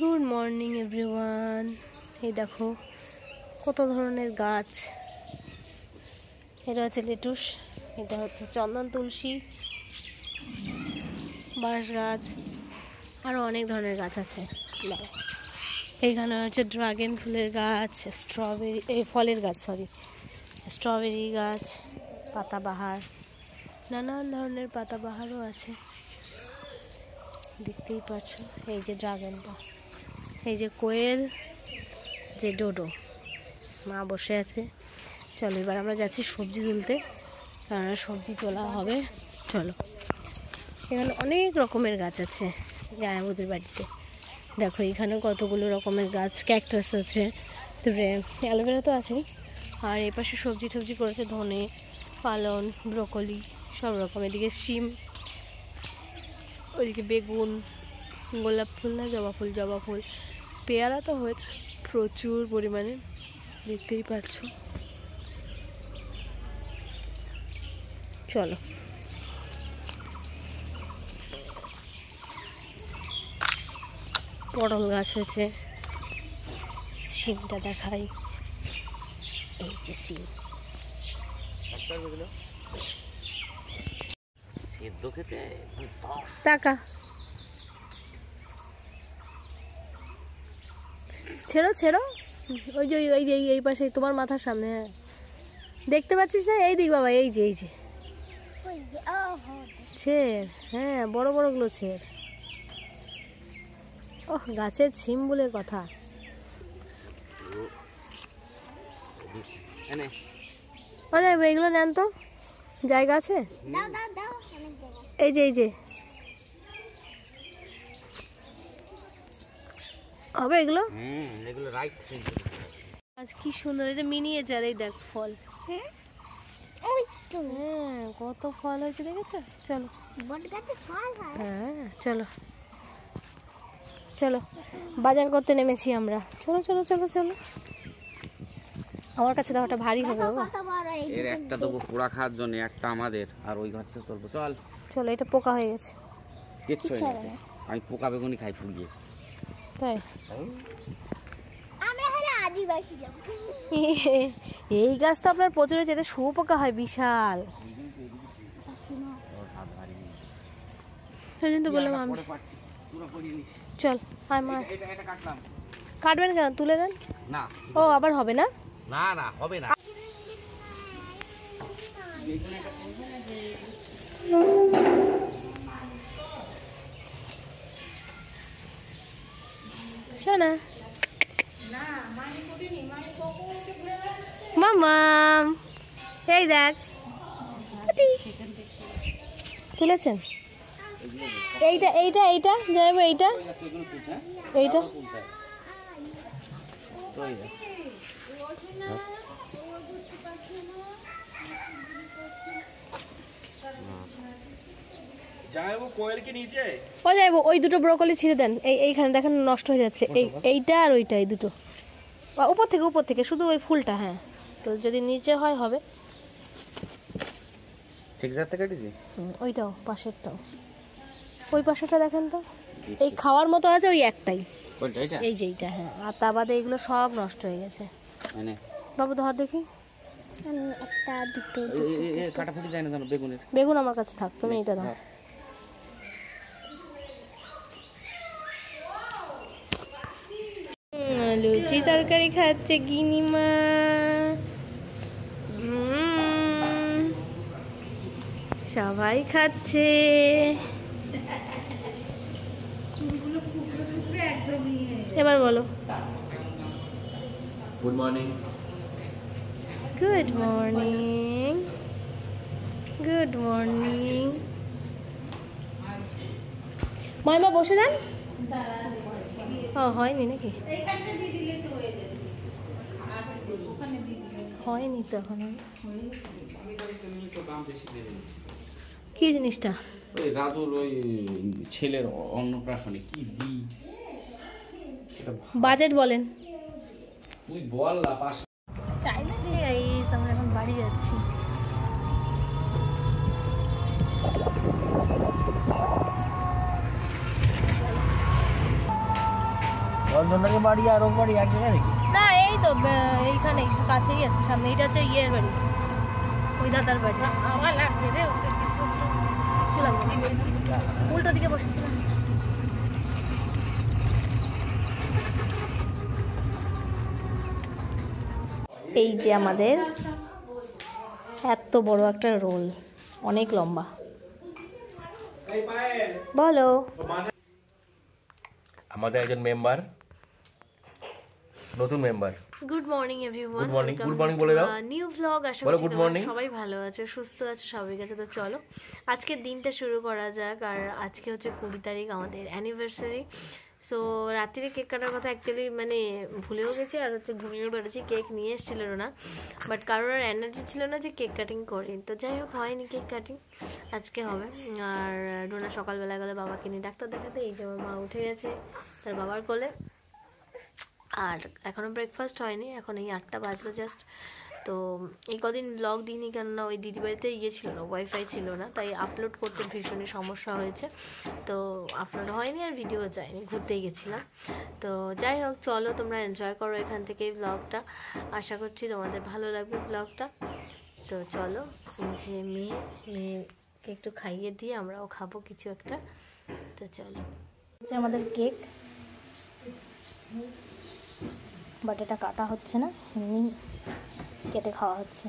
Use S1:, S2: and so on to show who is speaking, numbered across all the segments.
S1: Good morning everyone. এই দেখো কত ধরনের গাছ। এটা হচ্ছে লেটুস, এটা হচ্ছে চন্দন তুলসী, বাঁশ গাছ, আরও অনেক ধরনের গাছ আছে। এইখানে হচ্ছে ড্রাগন ফুলের গাছ, স্ট্রবেরি ফলের গাছ, স্ট্রবেরি গাছ, পাতাবাহার, নানান ধরনের পাতাবাহারও আছে, দেখতেই পাচ্ছ। এই যে ড্রাগনটা, এই যে কোয়েল, যে ডোডো, মা বসে আছে। চলো এবার আমরা যাচ্ছি সবজি তুলতে, কারণ সবজি তোলা হবে। চলো, এখানে অনেক রকমের গাছ আছে জায়াবুদের বাড়িতে। দেখো এখানে কতগুলো রকমের গাছ, ক্যাকটাস আছে, তারপরে অ্যালোভেরা তো আছেই, আর এই পাশে সবজি টবজি করেছে, ধনে, পালন, ব্রোকলি, সব রকম। এদিকে শিম, ওইদিকে বেগুন, গোলাপ ফুল না জবা ফুল, পেয়ারা তো হয়েছে প্রচুর পরিমাণে, দেখতেই পাচ্ছ। চলো পটল গাছ হয়েছে, সিমটা দেখাই, এই যে সিম। টাকা ছেড়ো, ওই যে এই পাশে তোমার মাথার সামনে। হ্যাঁ, দেখতে পাচ্ছিস না? এই দিক বাবা, এই যে ছেড়, হ্যাঁ বড় বড়গুলো ছেড়। ওহ, গাছের ছিম বলে কথা। এইগুলো নেন তো, জায়গা আছে। এই যে হবে এগুলো। আজ কি সুন্দর, এটা মিনিয়েচার। এই দেখ ফল, হ্যাঁ কত ফল হয়েছে দেখেছো। চলো হ্যাঁ চলো বাজার করতে নেমেছি আমরা। চলো আমার কাছে দেওয়াটা ভারী হবে বাবা।
S2: এর একটা দেবো পোড়া খাওয়ার জন্য, একটা আমাদের, আর ওই গাছটা তুলবো। চলো,
S1: এটা পোকা হয়ে গেছে।
S2: কিচ্ছু হয়ে গেছে, আমি পোকা বেগুনি খাই ফুলিয়ে। তাই
S1: এই গাছ তো আপনার প্রচুর হয়েছে, এটা শুয়োপোকা হয় বিশাল। সেই জন্য তো বললাম আমি। চল কাটবেন কেন, তুলে দেন
S2: না।
S1: ও আবার হবে না,
S2: হবে না।
S1: শোনা মামা, এই দেখ তুলেছেন। এইটা যাইব, এইটা যাইব। ওই দুটো ব্রোকলি ছিঁড়ে দেন, এইখানে দেখেন নষ্ট হয়ে যাচ্ছে। এইটা আর ওইটা, এই দুটো উপর থেকে শুধু ওই ফুলটা। হ্যাঁ, তো যদি নিচে হয় হবে।
S2: ঠিক জায়গাতে কেটেছি।
S1: ওইটাও পাশেরটাও, ওই পাশেরটা দেখেন তো, এই খাওয়ার মতো আছে ওই একটাই, এই যে এইটা। হ্যাঁ, আর তা বাদে এগুলো সব নষ্ট হয়ে গেছে। বাবু ধর দেখি, একটা দুটো
S2: কাটাফুটি যায় না জানো।
S1: বেগুন আমার কাছে থাক, তুমি এইটা দাও। লুচি তরকারি খাচ্ছে গিনিমা। সবাই খাচ্ছে। এবার বলো
S3: গুড মর্নিং।
S1: মাইমা বসে যান। হয়নি নাকি, হয়নি তো এখন। কি জিনিসটা?
S2: ওই রাজুর ওই ছেলের অন্নপ্রাশনে কি দি
S1: বাজেট বলেন।
S2: তুই বল না। পাশে
S1: আমরা এখন বাড়ি যাচ্ছি।
S3: রঞ্জনের বাড়ি আর ওর বাড়ি এক জায়গায় নাকি?
S1: না এই তো এইখানে কাছেই আছে, সামনে। এটা হচ্ছে ইয়ের বাড়ি, ওই দাদার বাড়ি। আমার লাগবে রে, ওদের কিছু লাগবে না, উল্টো দিকে বসেছিলাম। এই যে আমাদের এত বড় একটা রোল, অনেক লম্বা। বলো।
S3: আমাদের একজন মেম্বার, নতুন member.
S1: Good morning everyone.
S3: Good morning, good morning বলে দাও।
S1: New blog. আশা
S3: বলো
S1: করি
S3: good
S1: তোমরা
S3: morning।
S1: সবাই ভালো আছো, সুস্থ আছো, সবাই কাছে। তো চলো আজকের দিনটা শুরু করা যাক। আর আজকে হচ্ছে 20 তারিখ, আমাদের অ্যানিভার্সারি। সো রাত্রিরে কেক কাটার কথা অ্যাকচুয়ালি মানে ভুলেও গেছি, আর হচ্ছে ঘুমিয়ে বেড়েছি। কেক নিয়ে এসেছিল না, বাট কারোর আর এনার্জি ছিল না যে কেক কাটিং করি। তো যাই হোক, হয়নি কেক কাটিং, আজকে হবে। আর ডোনা সকালবেলা গেলে বাবাকে নিয়ে ডাক্তার দেখাতে। এই যে আমার মা উঠে গেছে তার বাবার কোলে, আর এখনও ব্রেকফাস্ট হয়নি, এখন এই 8টা বাজলো জাস্ট। তো এই কদিন ব্লগ দিইনি, কেননা ওই দিদিবাড়িতে ছিল না, ওয়াইফাই ছিল না, তাই আপলোড করতে ভীষণই সমস্যা হয়েছে। তো আপলোড হয়নি আর ভিডিও যায়নি, ঘুরতেই গেছিলাম। তো যাই হোক, চলো তোমরা এনজয় করো এখান থেকে এই ব্লগটা। আশা করছি তোমাদের ভালো লাগবে ব্লগটা। তো চলো, যে মেয়েকে একটু খাইয়ে দিয়ে আমরাও খাবো কিছু একটা। তো চলো, আমাদের কেক, বাট এটা কাটা হচ্ছে না, এমনি কেটে খাওয়া হচ্ছে।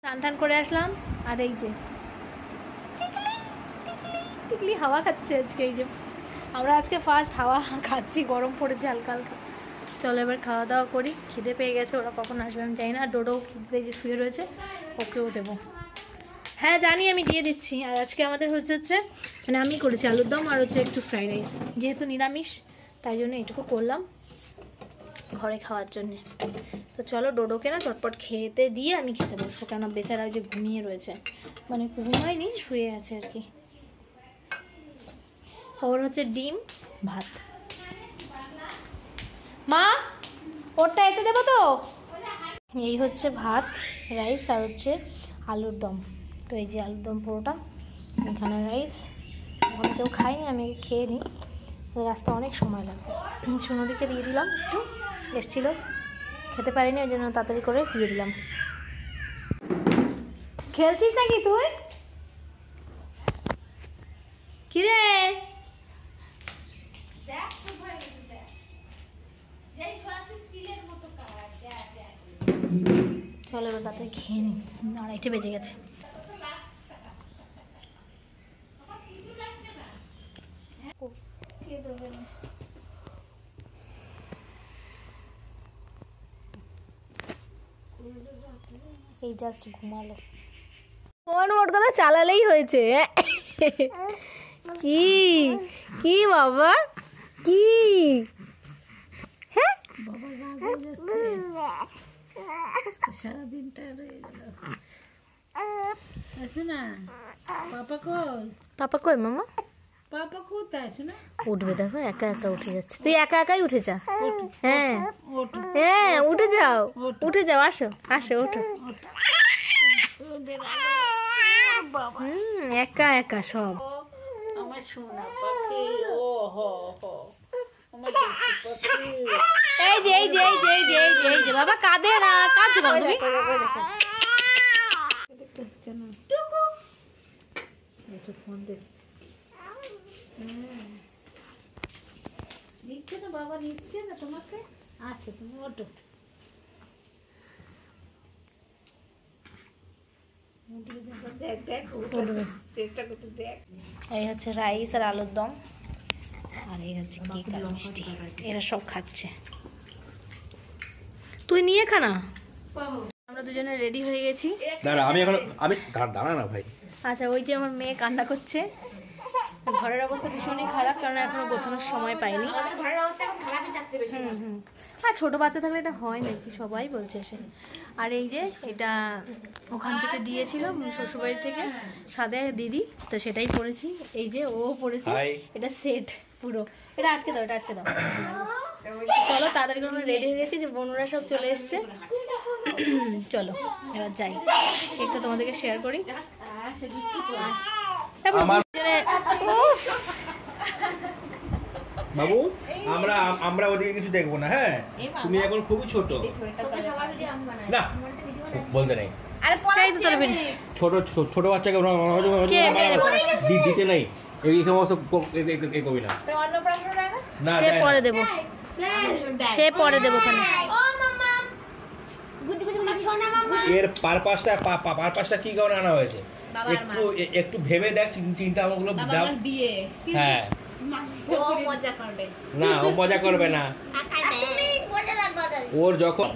S1: টান টান করে আসলাম, আর এই যে টিকলি হাওয়া খাচ্ছে আজকে। এই যে আমরা আজকে ফার্স্ট হাওয়া খাচ্ছি, গরম পড়েছে হালকা হালকা। চলো এবার খাওয়া দাওয়া করি, খিদে পেয়ে গেছে। ওরা কখন আসবে আমি জানি না। ডোডো খিদে যে শুয়ে রয়েছে, ওকেও দেবো। হ্যাঁ জানি, আমি দিয়ে দিচ্ছি। আর আজকে আমাদের হচ্ছে মানে আমি করেছি আলুর দম, আর হচ্ছে একটু ফ্রাইড রাইস। যেহেতু নিরামিষ তাই জন্য এইটুকু করলাম ঘরে খাওয়ার জন্যে। তো চলো ডোডোকে না চটপট খেতে দিয়ে আমি খেতে বসবো, কেন বেচারা যে ঘুমিয়ে রয়েছে, মানে ঘুমায়নি, শুয়ে আছে আর কি। ওর হচ্ছে ডিম ভাত। মা ওরটা এতে দেবো তো? এই হচ্ছে ভাত, রাইস, আর হচ্ছে আলুর দম। তো এই যে আলুর দম পুরোটা, এখানে রাইস। ওখানে কেউ খাইনি, আমি খেয়ে নিই, রাস্তা অনেক সময় লাগবে। সুনদীকে দিয়ে দিলাম, একটু এসছিল, খেতে পারিনি, ওই জন্য তাড়াতাড়ি করে দিয়ে দিলাম। খেলছিস নাকি তুই? কিরে চলো এবার তাড়াতাড়ি খেয়ে নি, 2:30 বেজে গেছে। এই জাস্ট ঘুমালো, ফোন ওর কথা চালালেই হয়েছে। কি কি বাবা, কি হ্যাঁ
S4: সারাদিনটা রয়ে গেল। আসো না, পাপা কই?
S1: পাপা কই মামা?
S4: পাপা কোথায়? আসো না।
S1: উঠবে, দেখো একা একা উঠে যাচ্ছে। তুই একা একাই উঠে যা। হ্যাঁ হ্যাঁ উঠে যাও, উঠে যাও, আসো আসো, ওঠো। একা একা সব।
S4: আমার সোনা পাখি, ও হো হো, আমার পাখি।
S1: এই যে এই যে এই যে এই যে এই যে এই যে বাবা কাঁদে না, কাঁদছো কেন তুমি?
S4: দেখতে না, একটু ফোন দেখছে। নিচ্ছে না বাবা, নিচ্ছে না তোমাকে। আচ্ছা তুমি ওঠো। দেখ দেখ, চেষ্টা করতে দেখ।
S1: এই হচ্ছে রাইস আর আলুর দম, আর এই হচ্ছে কেক আর মিষ্টি। এরা সব খাচ্ছে, তুই নিয়ে খা না। আমরা দুজনে রেডি হয়ে গেছি।
S3: দাঁড়া, আমি দাঁড়া না ভাই।
S1: আচ্ছা, ওই যে আমার মেয়ে কান্না করছে। ঘরের অবস্থা ভীষণই খারাপ, কারণ এখনো গোছানোর সময় পাইনি। আর ছোট বাচ্চা থাকলে এটা হয় নাকি, সবাই বলছে সে। আর এই যে এটা ওখান থেকে দিয়েছিল শ্বশুরবাড়ি থেকে সাদা দিদি, তো সেটাই পরেছি। এই যে ও পরেছে, এটা সেট পুরো। এটা আটকে দাও, এটা আটকে দাও। চলো তাড়াতাড়ি করে আমরা রেডি হয়ে গেছি, যে বোনরা সব চলে এসছে। চলো এবার যাই, একটু তোমাদেরকে শেয়ার করি।
S3: বাবু আমরা ওদিকে কিছু দেখবো না, হ্যাঁ? তুমি এখন খুবই ছোট না, বলতে নেই। ছোট বাচ্চাকে দিতে নেই এই সমস্ত কবি না।
S1: সে পরে দেবো, সে পরে দেবো ওখানে।
S3: এর পারপাসটা কি কারণে আনা হয়েছে একটু ভেবে দেখ, চিন্তা ভাবনাগুলো দাও। হ্যাঁ, না ও মজা করবে না, ওর যখন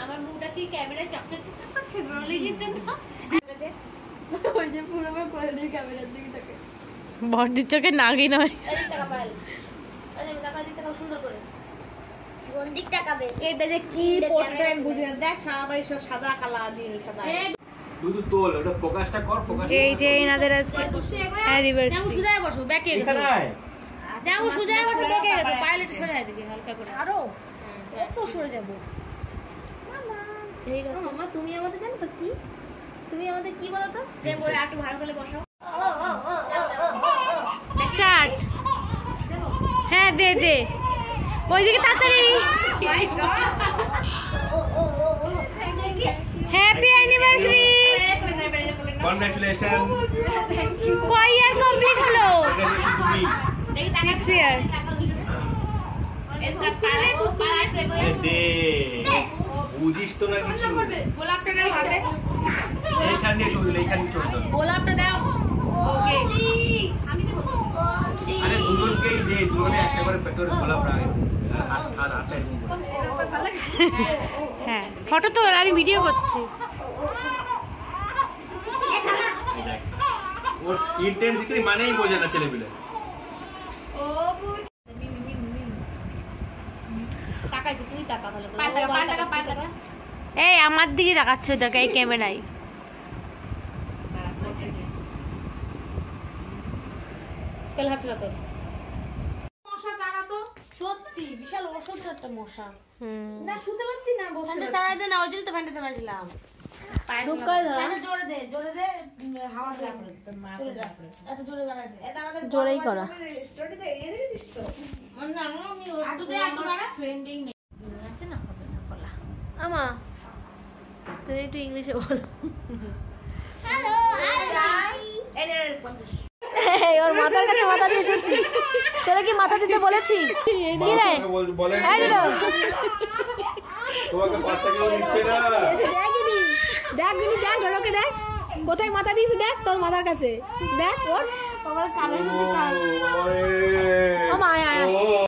S5: আমার মুখটা কি ক্যামেরায় চকচক চকচক করছে, ভালো লেগেছে না? ওই যে পুরো আমার করে দিয়ে ক্যামেরার দিকে তাকে
S1: বড়দির চোখে নাগি নয়।
S5: সুন্দর করে
S6: কোন দিক তাকাবে?
S5: এটা যে কি পোর্ট্রেট আমি বুঝি না। দেখ সারা বাড়ি সব সাদা কালা নীল সাদা।
S3: তুই তো তোল ওটা ফোকাসটা কর, ফোকাস।
S1: এই যে এনাদের আজকে অ্যানিভার্সারি।
S5: সুজায় বসো, ব্যাকে গেছো।
S3: এখানে আয়।
S5: যাও সুজায় বসো, ব্যাকে গেছো। পাইলট সরে আয় দিকে হালকা করে। আরো কত সরে যাব? মামা এই মামা তুমি আমাদের জানো তো কি? তুমি আমাদের কি বলো তো? যে বলে একটু ভালো করে বসো।
S1: স্টার্ট। হ্যাঁ দে দে, ওইদিকে তাড়াতাড়ি। Happy anniversary.
S3: কনগ্রাচুলেশন।
S1: কয় ইয়ার কমপ্লিট হলো? 6 ইয়ার।
S3: দে বুঝিস তো না কিছু।
S5: গোলাপটা নাও হাতে।
S3: এইখান দিয়ে চলে, এইখান দিয়ে চলে।
S5: গোলাপটা দাও। ওকে আমি দেব।
S3: আরে দুজনকেই দে, দুজনে একবারে পেট্রোল গোলাপ রাখ। আর হাতে
S1: হ্যাঁ, ফটো তো আমি ভিডিও করছি।
S3: ওর ইন্টেন্সিটি মানেই বোঝে না ছেলেপিলে।
S5: তাকাইছো তুই, তাকা ভালো করে। পায় টাকা।
S1: এই আমার দিকে তাকাচ্ছে ওটাকে, এই ক্যামেরায়।
S5: তেল হাত তোর। মশা তারা তো সত্যি বিশাল অসহ্য একটা মশা। না শুতে পারছি না, ফ্যানটা চালাই দে না, ওই জন্য তো ফ্যানটা চালাইছিলাম। জোরে দে হাওয়া দে। চলে যা, এত জোরে চালাই দে। এটা আমাদের
S1: জোরেই করা।
S5: স্টোরিতে এরিয়ে দিস তো। না আমি আটু দে, আটু করা ট্রেন্ডিং নেই আছে না, হবে না বলা।
S1: আমা তুমি একটু ইংলিশে বলো।
S6: Hello, hi.
S1: এই ওর মাথার কাছে মাথা দিয়ে শুনছি। তোরা কি মাথা দিতে বলেছি? কি রে?
S3: বলে তোমাকে পাত্তা কেউ দিচ্ছে না।
S1: দেখ ঢোলকে দেখ কোথায় মাথা দিয়েছি, দেখ তোর মাথার কাছে দেখ। ওর আমার কানে
S3: ও,